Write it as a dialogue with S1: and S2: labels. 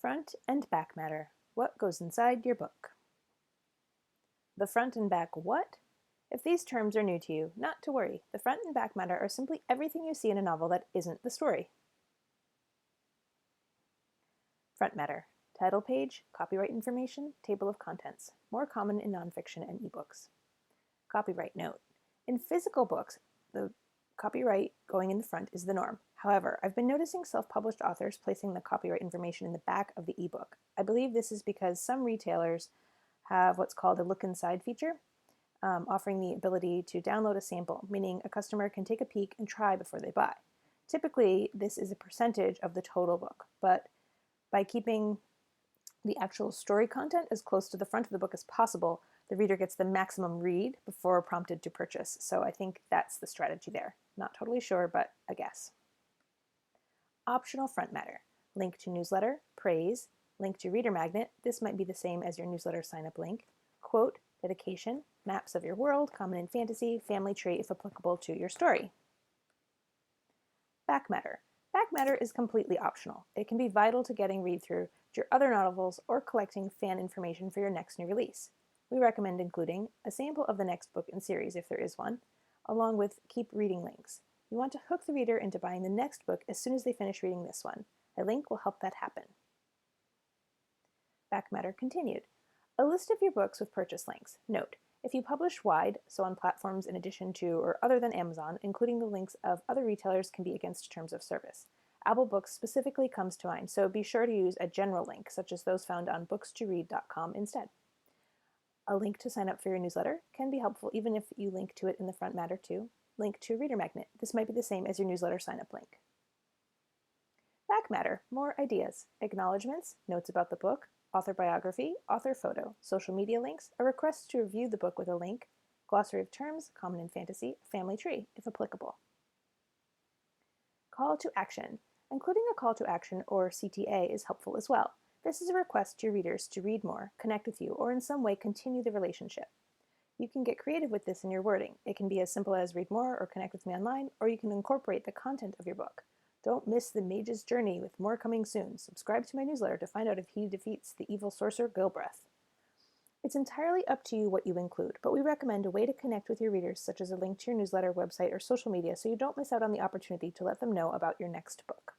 S1: Front and back matter. What goes inside your book? The front and back what? If these terms are new to you, not to worry. The front and back matter are simply everything you see in a novel that isn't the story. Front matter. Title page, copyright information, table of contents. More common in nonfiction and ebooks. Copyright note. In physical books, the copyright going in the front is the norm. However, I've been noticing self-published authors placing the copyright information in the back of the ebook. I believe this is because some retailers have what's called a look inside feature, offering the ability to download a sample, meaning a customer can take a peek and try before they buy. Typically, this is a percentage of the total book, but by keeping the actual story content as close to the front of the book as possible, the reader gets the maximum read before prompted to purchase. So I think that's the strategy there. Not totally sure, but a guess. Optional front matter. Link to newsletter, praise, link to reader magnet. This might be the same as your newsletter sign-up link. Quote, dedication, maps of your world, common in fantasy, family tree if applicable to your story. Back matter. Back matter is completely optional. It can be vital to getting read-through to your other novels or collecting fan information for your next new release. We recommend including a sample of the next book in series if there is one, along with keep reading links. You want to hook the reader into buying the next book as soon as they finish reading this one. A link will help that happen. Back matter continued. A list of your books with purchase links. Note, if you publish wide, so on platforms in addition to or other than Amazon, including the links of other retailers can be against terms of service. Apple Books specifically comes to mind, so be sure to use a general link, such as those found on books2read.com instead. A link to sign up for your newsletter can be helpful even if you link to it in the front matter too. Link to reader magnet. This might be the same as your newsletter sign-up link. Back matter, more ideas. Acknowledgements, notes about the book, author biography, author photo, social media links, a request to review the book with a link, glossary of terms, common in fantasy, family tree, if applicable. Call to action. Including a call to action or CTA is helpful as well. This is a request to your readers to read more, connect with you, or in some way continue the relationship. You can get creative with this in your wording. It can be as simple as read more or connect with me online, or you can incorporate the content of your book. Don't miss the mage's journey with more coming soon. Subscribe to my newsletter to find out if he defeats the evil sorcerer Gilbreth. It's entirely up to you what you include, but we recommend a way to connect with your readers, such as a link to your newsletter, website, or social media, so you don't miss out on the opportunity to let them know about your next book.